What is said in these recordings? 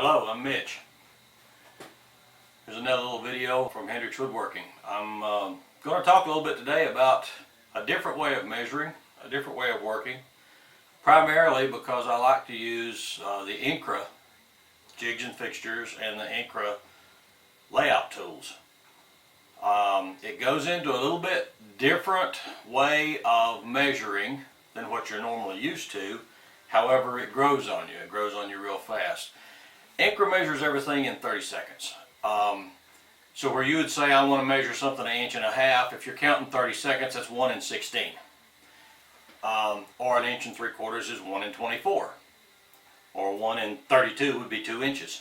Hello, I'm Mitch. Here's another little video from Hendrix Woodworking. I'm going to talk a little bit today about a different way of measuring, a different way of working, primarily because I like to use the Incra jigs and fixtures and the Incra layout tools. It goes into a little bit different way of measuring than what you're normally used to. However, it grows on you. It grows on you real fast. Incra measures everything in 30 seconds. So where you would say I want to measure something 1.5 inches, if you're counting 30 seconds, that's 1 in 16. Or 1 3/4 inches is 1 in 24. Or 1 in 32 would be 2 inches.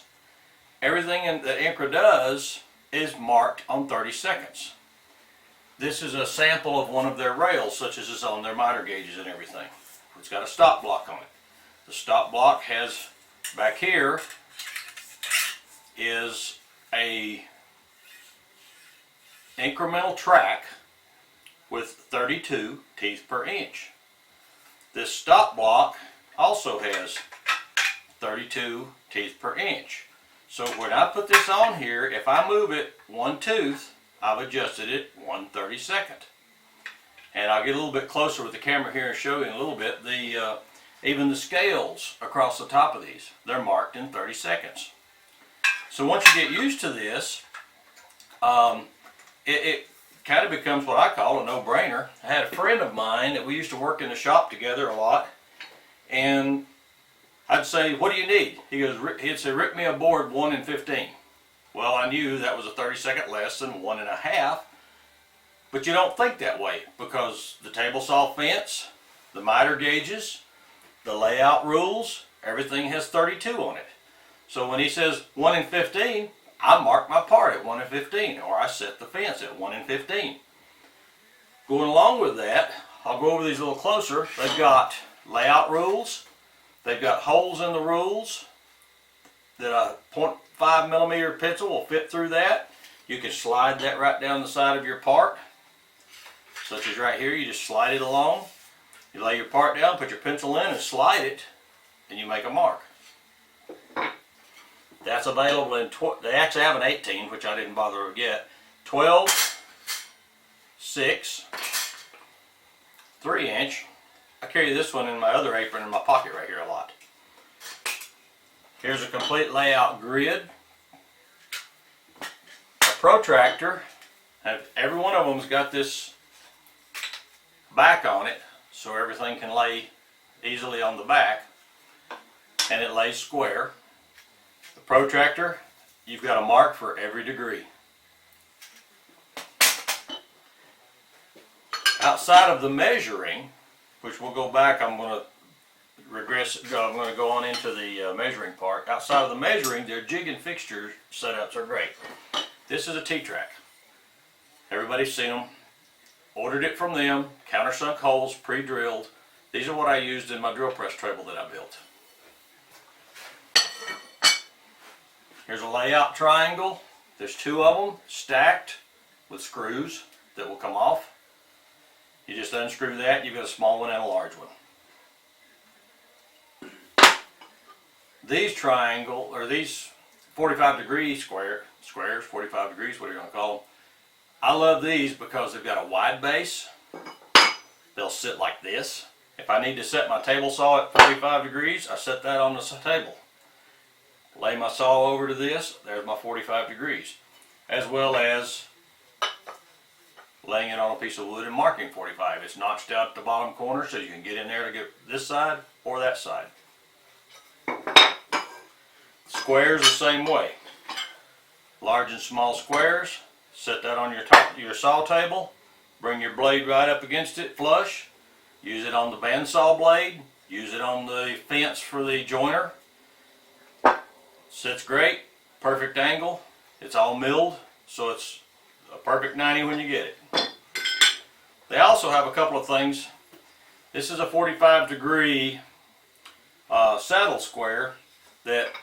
Everything that Incra does is marked on 30 seconds. This is a sample of one of their rails, such as is on their miter gauges and everything. It's got a stop block on it. The stop block has, back here, is a incremental track with 32 teeth per inch. This stop block also has 32 teeth per inch. So when I put this on here, if I move it 1 tooth, I've adjusted it 1/32. And I'll get a little bit closer with the camera here and show you in a little bit. Even the scales across the top of these, they're marked in 30 seconds. So once you get used to this, it kind of becomes what I call a no-brainer. I had a friend of mine that we used to work in the shop together a lot, and I'd say, "What do you need?" He'd say, "Rip me a board 1 in 15. Well, I knew that was a 30-second less than 1.5, but you don't think that way because the table saw fence, the miter gauges, the layout rules, everything has 32 on it. So when he says 1 in 15, I mark my part at 1 in 15, or I set the fence at 1 in 15. Going along with that, I'll go over these a little closer. They've got layout rules. They've got holes in the rules that a 0.5 millimeter pencil will fit through that. You can slide that right down the side of your part, such as right here. You just slide it along. You lay your part down, put your pencil in and slide it, and you make a mark. That's available in, they actually have an 18, which I didn't bother to get, 12, 6, 3 inch. I carry this one in my other apron in my pocket right here a lot. Here's a complete layout grid. A protractor, every one of them's got this back on it, so everything can lay easily on the back, and it lays square. The protractor, you've got a mark for every degree. Outside of the measuring, which we'll go back, I'm going to go on into the measuring part. Outside of the measuring, their jig and fixture setups are great. This is a T-track. Everybody's seen them. Ordered it from them, countersunk holes, pre-drilled. These are what I used in my drill press table that I built. Here's a layout triangle. There's 2 of them stacked with screws that will come off. You just unscrew that, you've got a small one and a large one. These triangle, or these 45-degree squares, 45 degrees, what are you going to call them? I love these because they've got a wide base. They'll sit like this. If I need to set my table saw at 45 degrees, I set that on the table. Lay my saw over to this, there's my 45 degrees. As well as laying it on a piece of wood and marking 45. It's notched out at the bottom corner so you can get in there to get this side or that side. Squares the same way. Large and small squares. Set that on your saw table. Bring your blade right up against it flush. Use it on the bandsaw blade. Use it on the fence for the joiner. Sits great. Perfect angle. It's all milled, so it's a perfect 90 when you get it. They also have a couple of things. This is a 45-degree saddle square that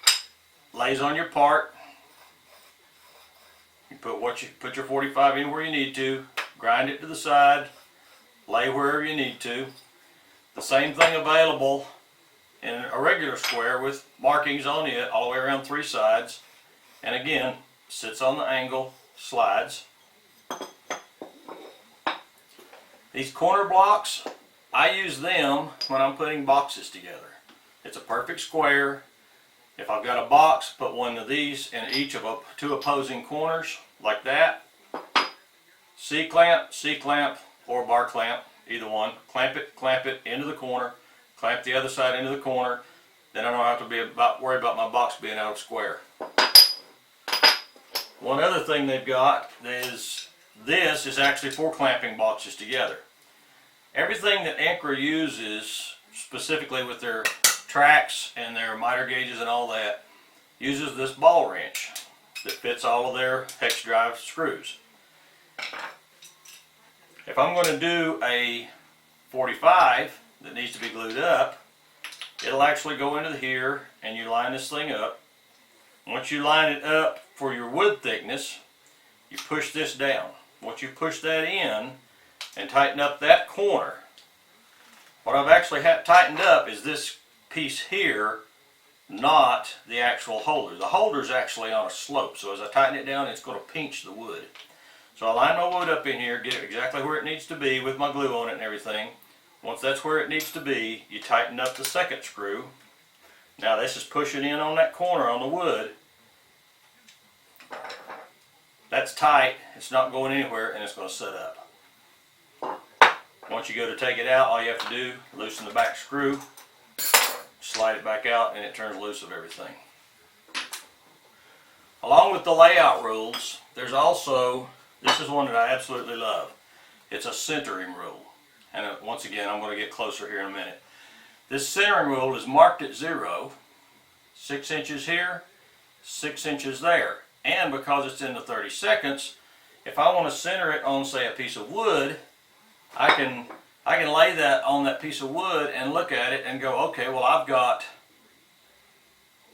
lays on your part. You put your 45 in where you need to, grind it to the side, lay wherever you need to. The same thing available in a regular square with markings on it all the way around 3 sides. And again, sits on the angle, slides. These corner blocks, I use them when I'm putting boxes together. It's a perfect square. If I've got a box, put one of these in each of 2 opposing corners, like that. C-clamp, or bar clamp, either one. Clamp it into the corner. Clamp the other side into the corner. Then I don't have to worry about my box being out of square. One other thing they've got is this is actually for clamping boxes together. Everything that Incra uses, specifically with their tracks and their miter gauges and all that, uses this ball wrench that fits all of their hex drive screws. If I'm going to do a 45 that needs to be glued up, it'll actually go into here and you line this thing up. Once you line it up for your wood thickness, you push this down. Once you push that in and tighten up that corner, what I've actually tightened up is this piece here, not the actual holder. The holder is actually on a slope, so as I tighten it down, it's going to pinch the wood. So I line my wood up in here, get it exactly where it needs to be with my glue on it and everything. Once that's where it needs to be, you tighten up the second screw. Now this is pushing in on that corner on the wood. That's tight, it's not going anywhere, and it's going to set up. Once you go to take it out, all you have to do, loosen the back screw, slide it back out, and it turns loose of everything. Along with the layout rules, there's also, this is one that I absolutely love. It's a centering rule. And once again, I'm going to get closer here in a minute. This centering rule is marked at 0, 6 inches here, 6 inches there. And because it's in the 30 seconds, if I want to center it on, say, a piece of wood, I can lay that on that piece of wood and look at it and go, okay, well, I've got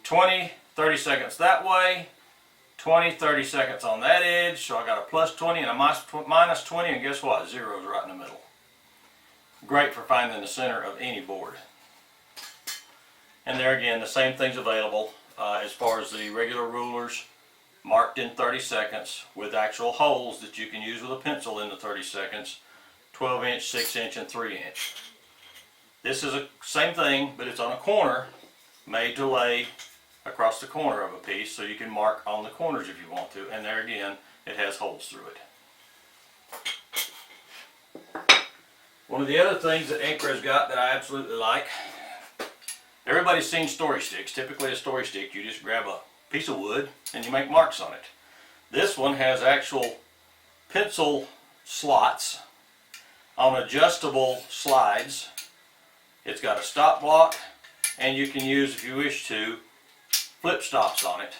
20, 30 seconds that way, 20, 30 seconds on that edge, so I got a plus 20 and a minus 20, and guess what? 0 is right in the middle. Great for finding the center of any board. And there again, the same thing's available as far as the regular rulers, marked in 30 seconds with actual holes that you can use with a pencil in the 30 seconds, 12 inch, 6 inch, and 3 inch. This is the same thing, but it's on a corner, made to lay across the corner of a piece, so you can mark on the corners if you want to, and there again, it has holes through it. One of the other things that Incra's got that I absolutely like, everybody's seen story sticks. Typically a story stick, you just grab a piece of wood and you make marks on it. This one has actual pencil slots on adjustable slides. It's got a stop block, and you can use, if you wish to, flip stops on it.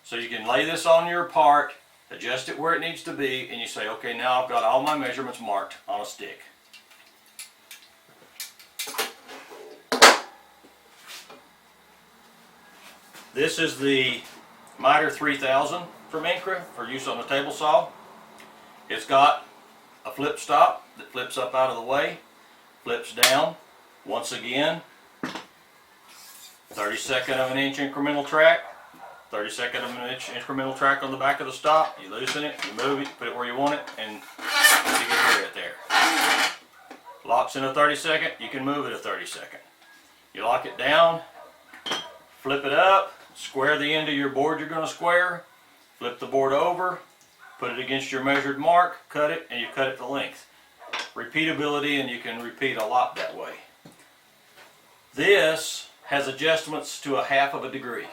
So you can lay this on your part, adjust it where it needs to be, and you say, okay, now I've got all my measurements marked on a stick. This is the miter 3000 from Incra for use on the table saw. It's got a flip stop that flips up out of the way, flips down. Once again, 32nd of an inch incremental track, 32nd of an inch incremental track on the back of the stop. You loosen it, you move it, put it where you want it, and you can hear it there. Locks in a 30-second, you can move it a 30-second. You lock it down, flip it up, square the end of your board you're going to square, flip the board over, put it against your measured mark, cut it, and you cut it to length. Repeatability, and you can repeat a lot that way. This has adjustments to 1/2 of a degree.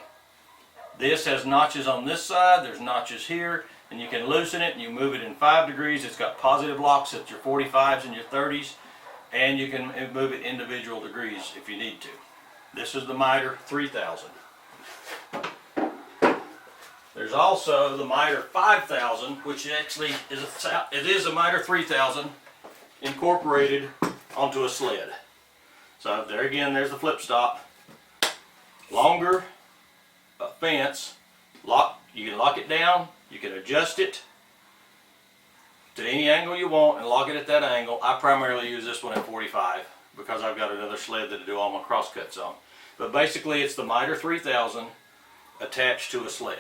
This has notches on this side, there's notches here, and you can loosen it and you move it in 5 degrees. It's got positive locks at your 45s and your 30s, and you can move it individual degrees if you need to. This is the miter 3000. There's also the miter 5000, which actually is a miter 3000 incorporated onto a sled. So there again, there's the flip stop. Longer fence. You can lock it down. You can adjust it to any angle you want and lock it at that angle. I primarily use this one at 45 because I've got another sled that I do all my crosscuts on. But basically it's the Miter 3000 attached to a sled.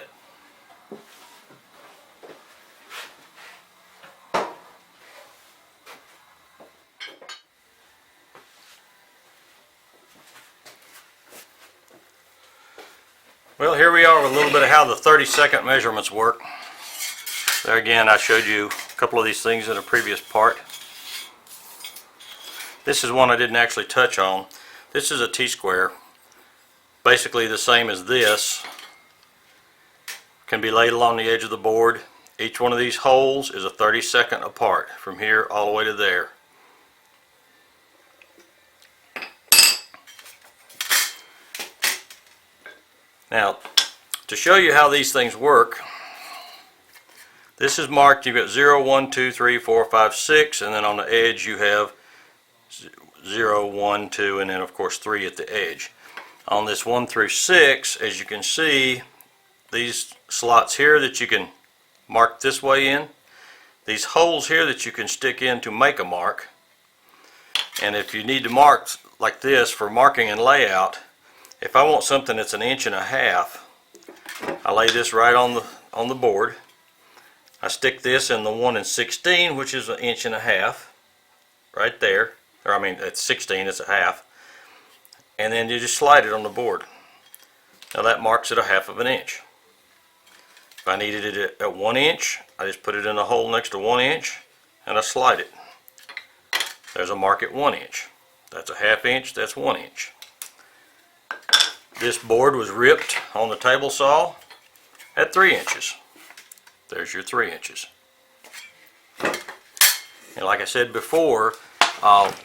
Well, here we are with a little bit of how the 30-second measurements work. There again, I showed you a couple of these things in a previous part. This is one I didn't actually touch on. This is a T-square. Basically the same as this. Can be laid along the edge of the board. Each one of these holes is a 30-second apart from here all the way to there. Now, to show you how these things work, this is marked, you've got 0, 1, 2, 3, 4, 5, 6, and then on the edge you have 0, 1, 2, and then of course 3 at the edge. On this 1 through 6, as you can see, these slots here that you can mark this way in, these holes here that you can stick in to make a mark, and if you need to mark like this for marking and layout, if I want something that's 1.5 inches, I lay this right on the board. I stick this in the 1 16, which is 1.5 inches, right there. Or I mean, it's 16, it's a half. And then you just slide it on the board. Now that marks it 1/2 inch. If I needed it at 1 inch, I just put it in the hole next to 1 inch and I slide it. There's a mark at 1 inch. That's 1/2 inch, that's 1 inch. This board was ripped on the table saw at 3 inches. There's your 3 inches. And like I said before,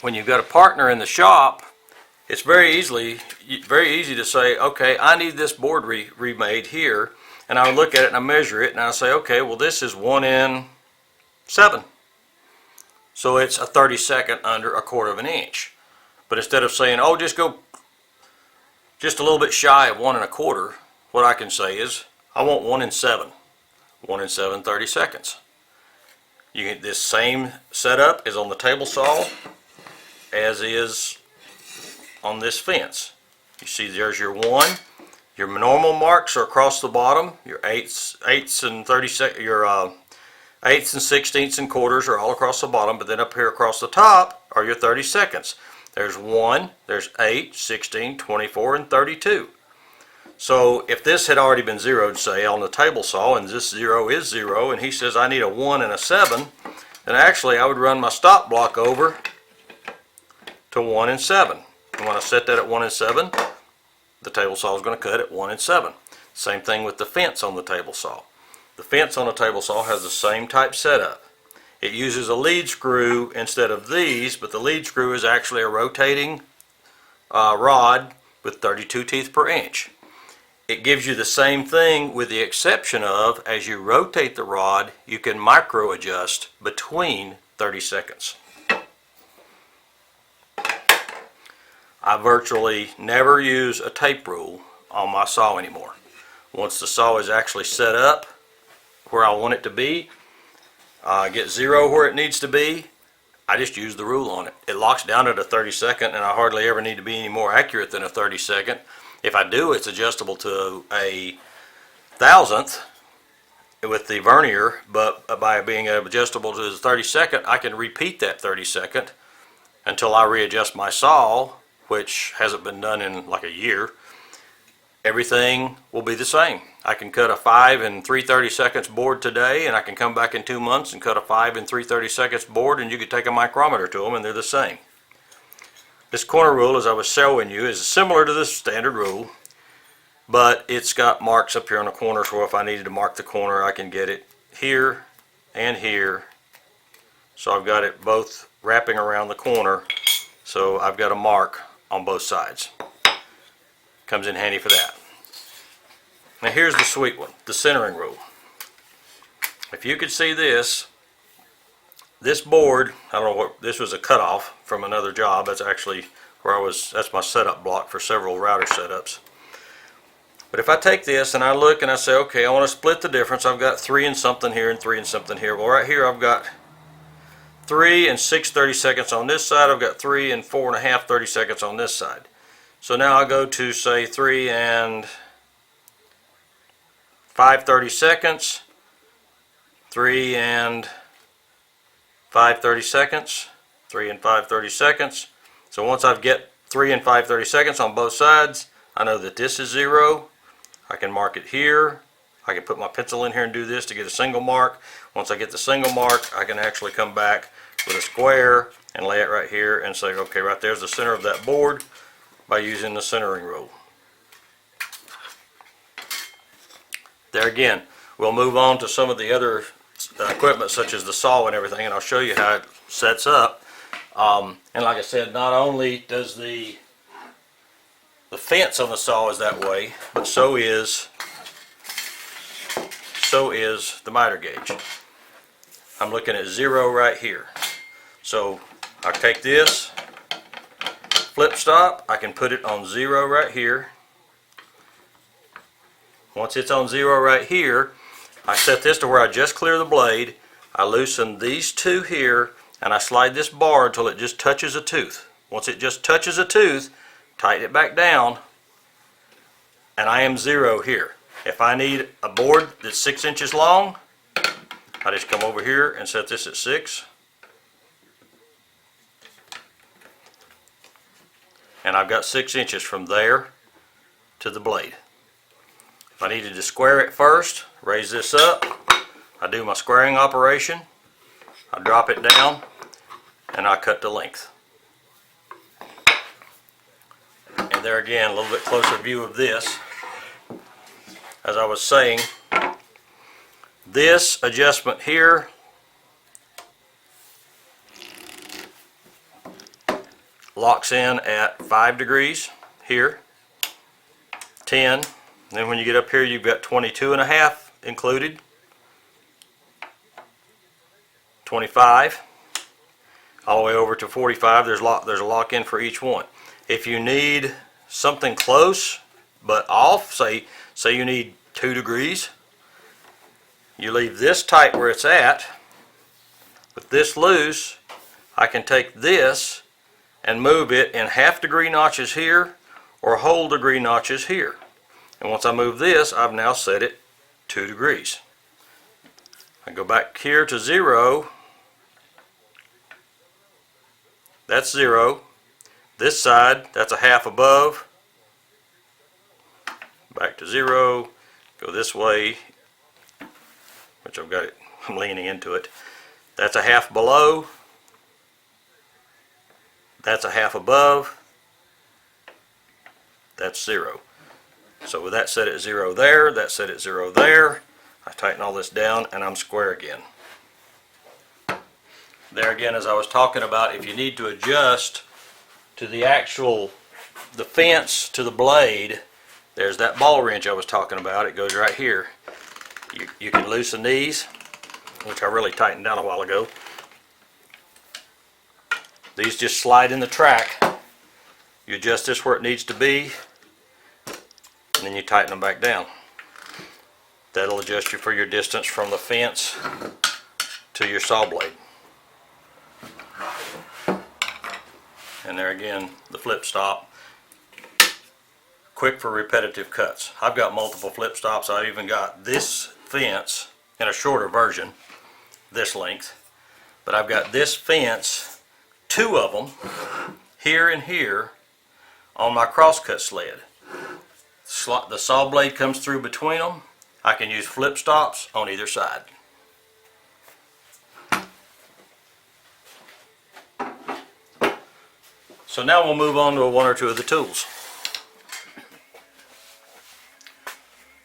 when you've got a partner in the shop, it's very easy to say, okay, I need this board remade here, and I would look at it and I measure it and I say, okay, well this is 1 in 7. So it's a 32nd under 1/4 inch. But instead of saying, oh, just go just a little bit shy of 1 1/4, what I can say is, I want 1 in 7. 1 in 7 30-seconds. You get this same setup is on the table saw as is on this fence. You see there's your 1. Your normal marks are across the bottom. Your eighths and 30 your eighths and 16ths and quarters are all across the bottom, but then up here across the top are your 30 seconds. There's 1, there's 8, 16, 24, and 32. So if this had already been zeroed, say, on the table saw, and this 0 is 0, and he says I need a 1 and a 7, then actually I would run my stop block over to 1 and 7. And when I set that at 1 and 7, the table saw is going to cut at 1 and 7. Same thing with the fence on the table saw. The fence on the table saw has the same type setup. It uses a lead screw instead of these, but the lead screw is actually a rotating rod with 32 teeth per inch. It gives you the same thing with the exception of, as you rotate the rod, you can micro adjust between 30 seconds. I virtually never use a tape rule on my saw anymore. Once the saw is actually set up where I want it to be, get 0 where it needs to be, I just use the rule on it. It locks down at a 30-second, and I hardly ever need to be any more accurate than a 30-second. If I do, it's adjustable to a 1,000th with the vernier, but by being adjustable to the 30-second, I can repeat that 30-second until I readjust my saw, which hasn't been done in like a year. Everything will be the same. I can cut a 5 and 3/30 seconds board today, and I can come back in 2 months and cut a 5 and 3/30 seconds board, and you can take a micrometer to them and they're the same. This corner rule, as I was showing you, is similar to the standard rule, but it's got marks up here on the corners where if I needed to mark the corner, I can get it here and here. So I've got it both wrapping around the corner, so I've got a mark on both sides. Comes in handy for that. Now here's the sweet one, the centering rule. If you could see this board, I don't know what, this was a cutoff from another job. That's actually where I was, that's my setup block for several router setups. But if I take this and I look and I say, okay, I want to split the difference. I've got 3 and something here and 3 and something here. Well, right here I've got 3 and 6 30-seconds on this side. I've got 3 and 4 and a half 30-seconds on this side. So now I go to say 3 and 5 30-seconds, 3 and 5 30-seconds, 3 and 5 30-seconds. So once I get 3 and 5 30-seconds on both sides, I know that this is 0. I can mark it here. I can put my pencil in here and do this to get a single mark. Once I get the single mark, I can actually come back with a square and lay it right here and say, okay, right there's the center of that board by using the centering rule. There again, we'll move on to some of the other equipment such as the saw and everything, and I'll show you how it sets up. And like I said, not only does the fence on the saw is that way, but so is the miter gauge. I'm looking at 0 right here. So I take this flip stop, I can put it on 0 right here. Once it's on 0 right here, I set this to where I just clear the blade. I loosen these two here and I slide this bar until it just touches a tooth. Once it just touches a tooth, tighten it back down, and I am 0 here. If I need a board that's 6 inches long, I just come over here and set this at 6. And I've got 6 inches from there to the blade. If I needed to square it first, raise this up, I do my squaring operation, I drop it down, and I cut the length. And there again, a little bit closer view of this. As I was saying, this adjustment here locks in at 5 degrees here, 10, and then when you get up here you've got 22 and a half included, 25, all the way over to 45. There's a lock in for each one. If you need something close but off, say you need 2 degrees, you leave this tight where it's at. With this loose, I can take this and move it in half-degree notches here or whole degree notches here. And once I move this, I've now set it 2 degrees. I go back here to 0. That's 0. This side, that's a half above. Back to 0. Go this way, which I've got it, I'm leaning into it. That's a half below. That's a half above. That's 0. So with that set at 0 there, that set at 0 there, I tighten all this down and I'm square again. There again, as I was talking about, if you need to adjust to the fence to the blade, there's that ball wrench I was talking about. It goes right here. You can loosen these, which I really tightened down a while ago. These just slide in the track. You adjust this where it needs to be, and then you tighten them back down. That'll adjust you for your distance from the fence to your saw blade. And there again, the flip stop. Quick for repetitive cuts. I've got multiple flip stops. I've even got this fence in a shorter version, this length. But I've got this fence, 2 of them, here and here, on my crosscut sled. The saw blade comes through between them. I can use flip stops on either side. So now we'll move on to 1 or 2 of the tools.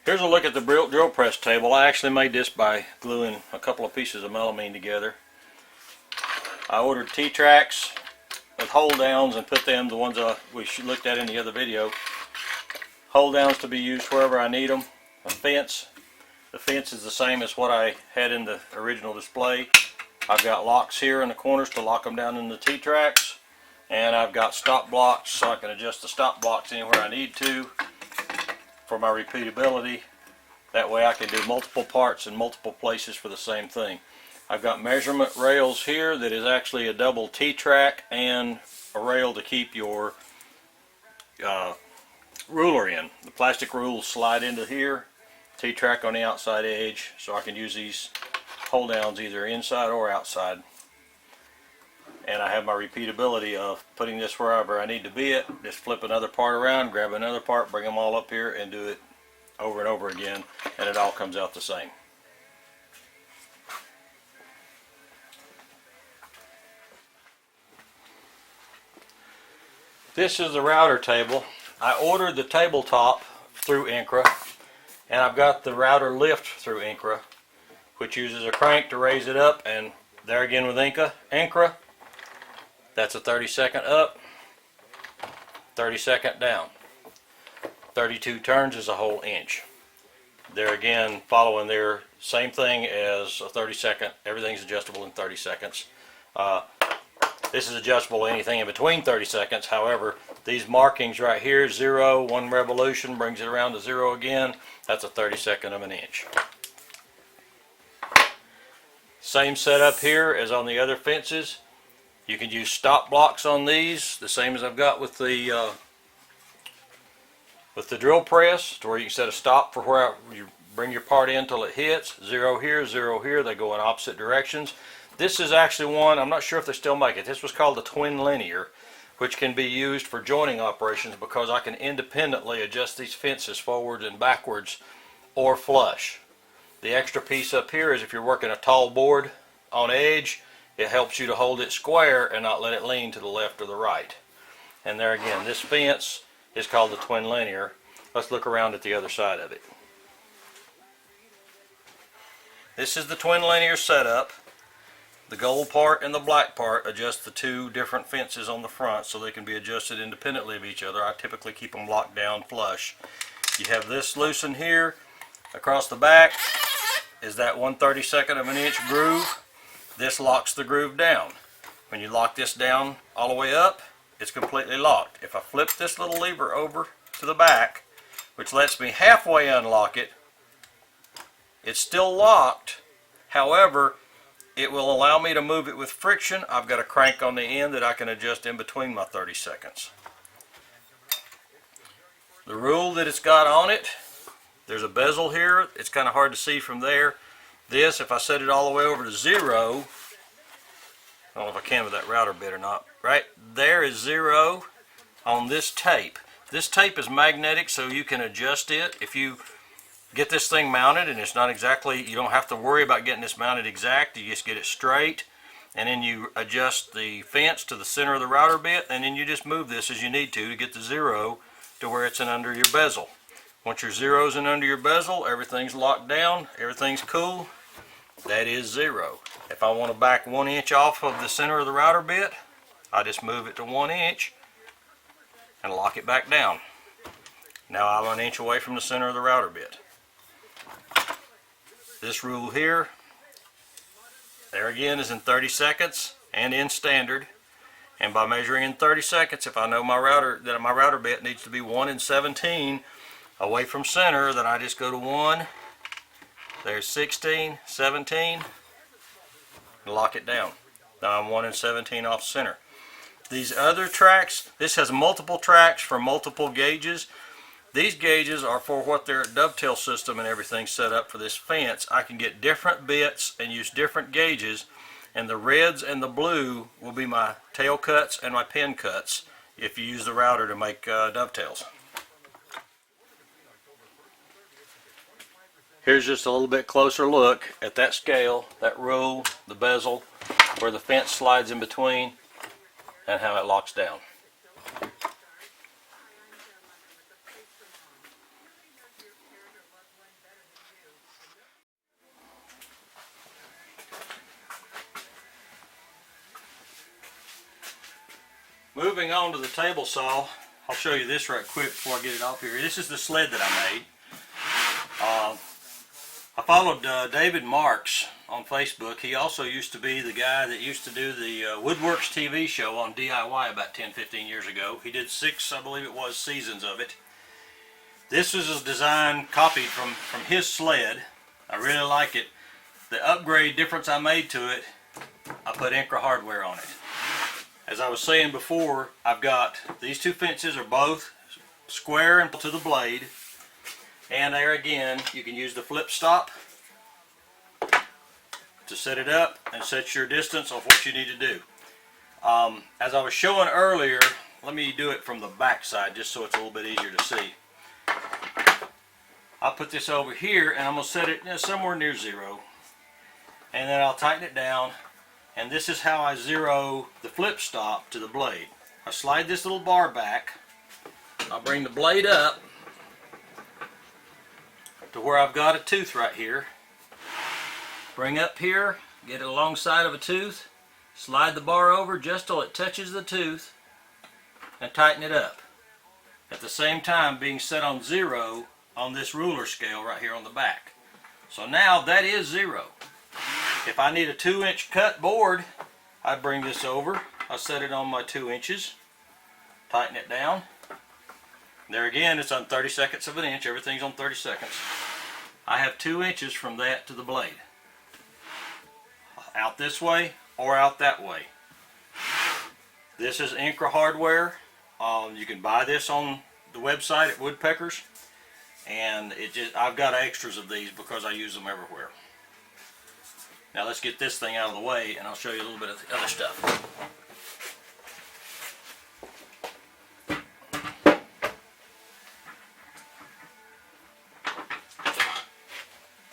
Here's a look at the drill press table. I actually made this by gluing a couple of pieces of melamine together. I ordered T-tracks with hold downs and put them, the ones we looked at in the other video, hold downs to be used wherever I need them. A fence. The fence is the same as what I had in the original display. I've got locks here in the corners to lock them down in the T-tracks. And I've got stop blocks so I can adjust the stop blocks anywhere I need to for my repeatability. That way I can do multiple parts in multiple places for the same thing. I've got measurement rails here that is actually a double T-track and a rail to keep your ruler in. The plastic rules slide into here, T-track on the outside edge, so I can use these hold downs either inside or outside. And I have my repeatability of putting this wherever I need to be it. Just flip another part around, grab another part, bring them all up here and do it over and over again, and it all comes out the same. This is the router table. I ordered the tabletop through Incra, and I've got the router lift through Incra, which uses a crank to raise it up, and there again with Incra, that's a 30-second up, 30-second down. 32 turns is a whole inch. There again, following their same thing as a 30-second, everything's adjustable in 30 seconds. This is adjustable anything in between 30 seconds. However, these markings right here, 0, 1 revolution, brings it around to 0 again. That's a 32nd of an inch. Same setup here as on the other fences. You can use stop blocks on these, the same as I've got with the drill press, to where you can set a stop for where you bring your part in till it hits. 0 here, 0 here. They go in opposite directions. This is actually one, I'm not sure if they still make it. This was called the twin linear, which can be used for joining operations because I can independently adjust these fences forwards and backwards or flush. The extra piece up here is if you're working a tall board on edge, it helps you to hold it square and not let it lean to the left or the right. And there again, this fence is called the twin linear. Let's look around at the other side of it. This is the twin linear setup. The gold part and the black part adjust the two different fences on the front so they can be adjusted independently of each other. I typically keep them locked down flush. You have this loosened here. Across the back is that 1/32 of an inch groove. This locks the groove down. When you lock this down all the way up, it's completely locked. If I flip this little lever over to the back, which lets me halfway unlock it, it's still locked. However, it will allow me to move it with friction. I've got a crank on the end that I can adjust in between my 30 seconds. The rule that it's got on it, there's a bezel here. It's kind of hard to see from there. This, if I set it all the way over to 0, I don't know if I can with that router bit or not. Right there is 0 on this tape. This tape is magnetic, so you can adjust it. If you get this thing mounted and it's not exactly, you don't have to worry about getting this mounted exact. You just get it straight, and then you adjust the fence to the center of the router bit, and then you just move this as you need to get the 0 to where it's in under your bezel. Once your 0's in under your bezel, everything's locked down, everything's cool. That is 0. If I want to back 1 inch off of the center of the router bit, I just move it to 1 inch and lock it back down. Now I'm 1 inch away from the center of the router bit. This rule here, there again, is in 30 seconds and in standard. And by measuring in 30 seconds, if I know my router bit needs to be 1/17 away from center, then I just go to 1. There's 16, 17, and lock it down. Now I'm 1/17 off center. These other tracks, this has multiple tracks for multiple gauges. These gauges are for what their dovetail system and everything set up for this fence. I can get different bits and use different gauges, and the reds and the blue will be my tail cuts and my pin cuts if you use the router to make dovetails. Here's just a little bit closer look at that scale, that rule, the bezel, where the fence slides in between, and how it locks down. Moving on to the table saw, I'll show you this right quick before I get it off here. This is the sled that I made. I followed David Marks on Facebook. He also used to be the guy that used to do the Woodworks TV show on DIY about 10-15 years ago. He did 6, I believe it was, seasons of it. This is a design copied from his sled. I really like it. the upgrade difference I made to it, I put Incra hardware on it. As I was saying before, I've got these two fences are both square and to the blade, and there again you can use the flip stop to set it up and set your distance of what you need to do. As I was showing earlier, let me do it from the back side just so it's a little bit easier to see. I'll put this over here and I'm going to set it somewhere near 0, and then I'll tighten it down, and this is how I zero the flip stop to the blade. I slide this little bar back, I'll bring the blade up to where I've got a tooth right here, bring up here, get it alongside of a tooth, slide the bar over just till it touches the tooth, and tighten it up. At the same time being set on 0 on this ruler scale right here on the back. So now that is 0. If I need a 2-inch cut board, I bring this over, I set it on my 2 inches, tighten it down. There again, it's on 32nds of an inch, everything's on 30 seconds. I have 2 inches from that to the blade. Out this way or out that way. This is Incra hardware. You can buy this on the website at Woodpeckers, and I've got extras of these because I use them everywhere. Now let's get this thing out of the way and I'll show you a little bit of the other stuff.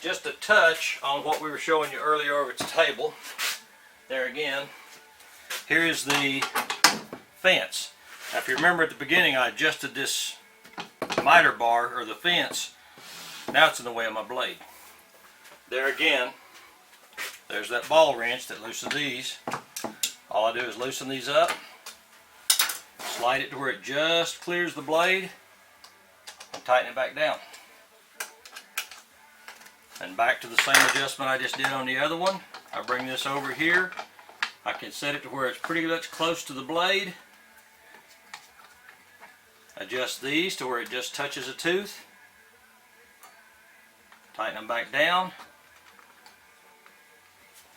Just a touch on what we were showing you earlier over at the table. There again, here is the fence. Now if you remember at the beginning I adjusted this miter bar, or the fence. Now it's in the way of my blade. There again, there's that ball wrench that loosens these. All I do is loosen these up, slide it to where it just clears the blade, and tighten it back down. And back to the same adjustment I just did on the other one. I bring this over here. I can set it to where it's pretty much close to the blade. Adjust these to where it just touches a tooth. Tighten them back down.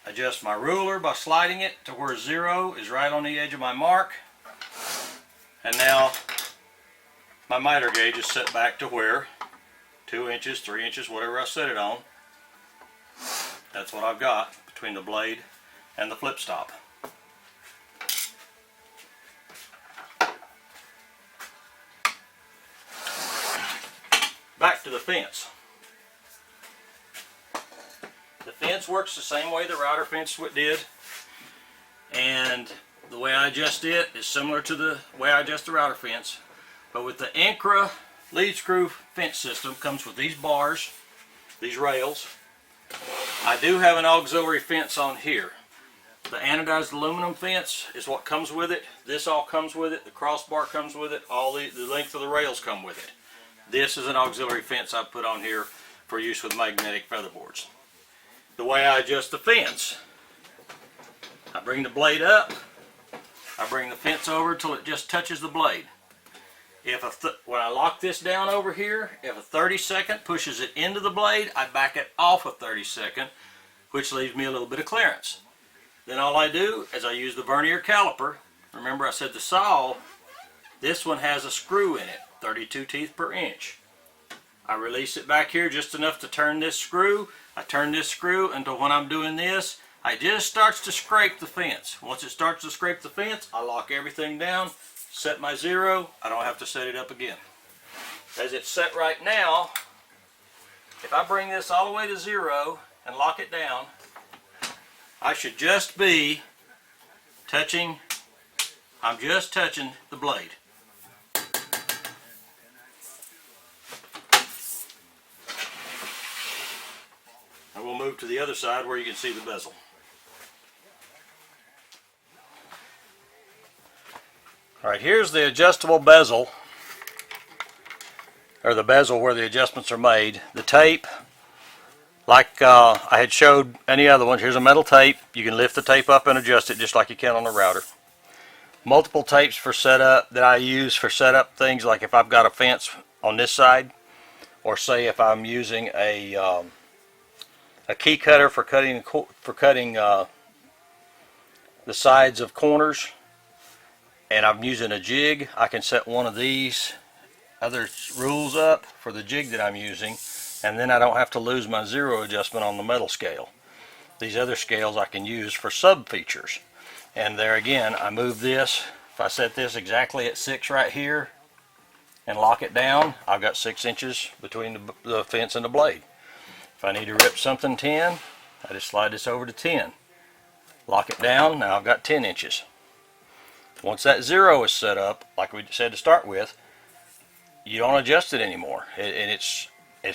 Adjust my ruler by sliding it to where 0 is right on the edge of my mark. And now my miter gauge is set back to where 2 inches, 3 inches, whatever I set it on. That's what I've got between the blade and the flip stop. Back to the fence. The fence works the same way the router fence did, and the way I adjust it is similar to the way I adjust the router fence, but with the Incra lead screw fence system comes with these bars, these rails. I do have an auxiliary fence on here. The anodized aluminum fence is what comes with it. This all comes with it. The crossbar comes with it. All the length of the rails come with it. This is an auxiliary fence I put on here for use with magnetic featherboards. The way I adjust the fence, I bring the blade up, I bring the fence over until it just touches the blade. When I lock this down over here, if a 30-second pushes it into the blade, I back it off a 30-second, which leaves me a little bit of clearance. Then all I do is I use the Vernier Caliper. Remember I said the saw, this one has a screw in it, 32 teeth per inch. I release it back here just enough to turn this screw. I turn this screw until when I'm doing this, it just starts to scrape the fence. Once it starts to scrape the fence, I lock everything down, set my 0, I don't have to set it up again. As it's set right now, if I bring this all the way to 0 and lock it down, I should just be touching, I'm just touching the blade. And we'll move to the other side where you can see the bezel. Alright, here's the adjustable bezel, or the bezel where the adjustments are made. The tape, like I had showed any other ones, here's a metal tape. You can lift the tape up and adjust it just like you can on the router. Multiple tapes for setup that I use for setup things, like if I've got a fence on this side, or say if I'm using a a key cutter for cutting the sides of corners, and I'm using a jig. I can set one of these other rules up for the jig that I'm using, and then I don't have to lose my zero adjustment on the metal scale. These other scales I can use for sub features. And there again, I move this. If I set this exactly at 6 right here and lock it down, I've got 6 inches between the fence and the blade. If I need to rip something 10, I just slide this over to 10. Lock it down, now I've got 10 inches. Once that zero is set up, like we said to start with, you don't adjust it anymore. And it's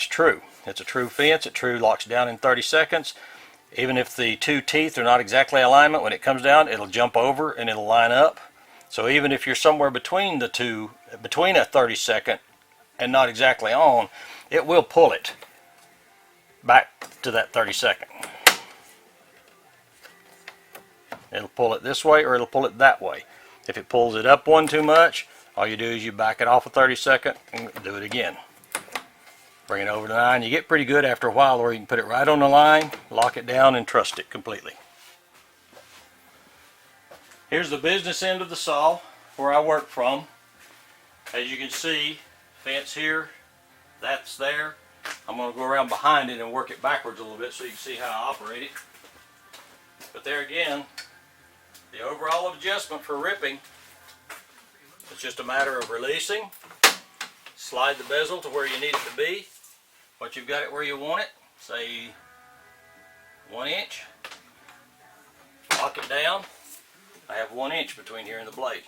true. It's a true fence. It true locks down in 30 seconds. Even if the two teeth are not exactly alignment, when it comes down, it'll jump over and it'll line up. So even if you're somewhere between the two, between a 30-second and not exactly on, it will pull it back to that 30-second. It'll pull it this way or it'll pull it that way. If it pulls it up one too much, all you do is you back it off a 30-second and do it again. Bring it over to 9. You get pretty good after a while where you can put it right on the line, lock it down, and trust it completely. Here's the business end of the saw where I work from. As you can see, fence here, that's there. I'm going to go around behind it and work it backwards a little bit so you can see how I operate it. But there again, the overall adjustment for ripping, it's just a matter of releasing, slide the bezel to where you need it to be. Once you've got it where you want it, say 1 inch, lock it down. I have 1 inch between here and the blade.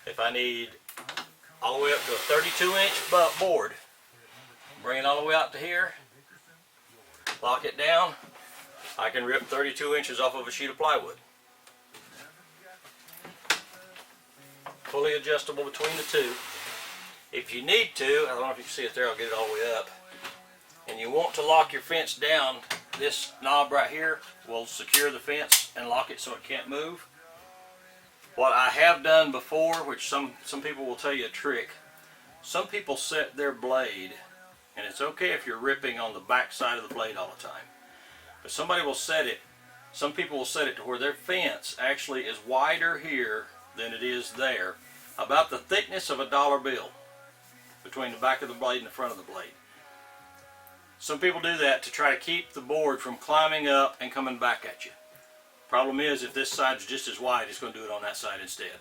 If I need all the way up to a 32-inch board, bring it all the way out to here, lock it down, I can rip 32 inches off of a sheet of plywood. Fully adjustable between the two. If you need to, I don't know if you can see it there, I'll get it all the way up. And you want to lock your fence down, this knob right here will secure the fence and lock it so it can't move. What I have done before, which some people will tell you a trick, some people set their blade, and it's okay if you're ripping on the back side of the blade all the time, but somebody will set it, some people will set it to where their fence actually is wider here than it is there, about the thickness of a dollar bill between the back of the blade and the front of the blade. Some people do that to try to keep the board from climbing up and coming back at you. Problem is, if this side's just as wide, it's going to do it on that side instead.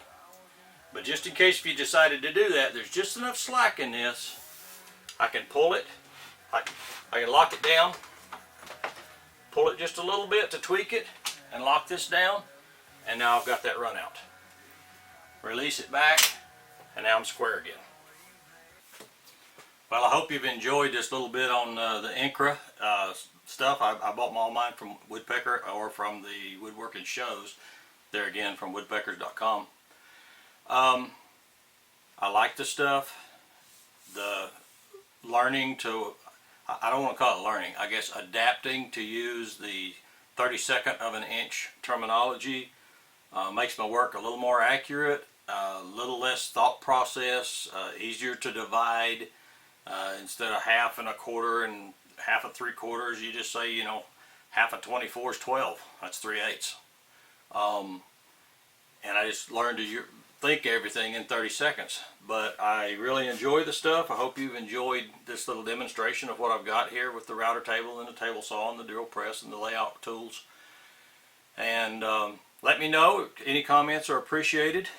But just in case if you decided to do that, there's just enough slack in this. I can pull it, I can lock it down, pull it just a little bit to tweak it, and lock this down, and now I've got that run out. Release it back, and now I'm square again. Well, I hope you've enjoyed this little bit on the Incra stuff. I bought all mine from Woodpecker or from the Woodworking shows. There again, from woodpeckers.com. I like the stuff. The learning to, I don't want to call it learning, I guess adapting to use the 32nd of an inch terminology makes my work a little more accurate, a little less thought process, easier to divide. Instead of half and a quarter and half and 3/4, you just say, you know, half of 24 is 12. That's 3/8. And I just learned to think everything in 30 seconds. But I really enjoy the stuff. I hope you've enjoyed this little demonstration of what I've got here with the router table and the table saw and the drill press and the layout tools. And let me know. Any comments are appreciated.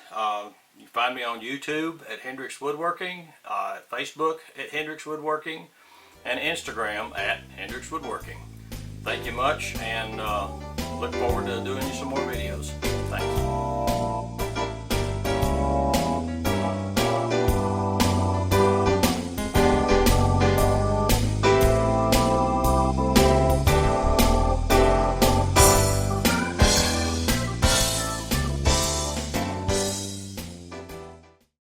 You can find me on YouTube at Hendrix Woodworking, Facebook at Hendrix Woodworking, and Instagram at Hendrix Woodworking. Thank you much, and look forward to doing you some more videos. Thanks.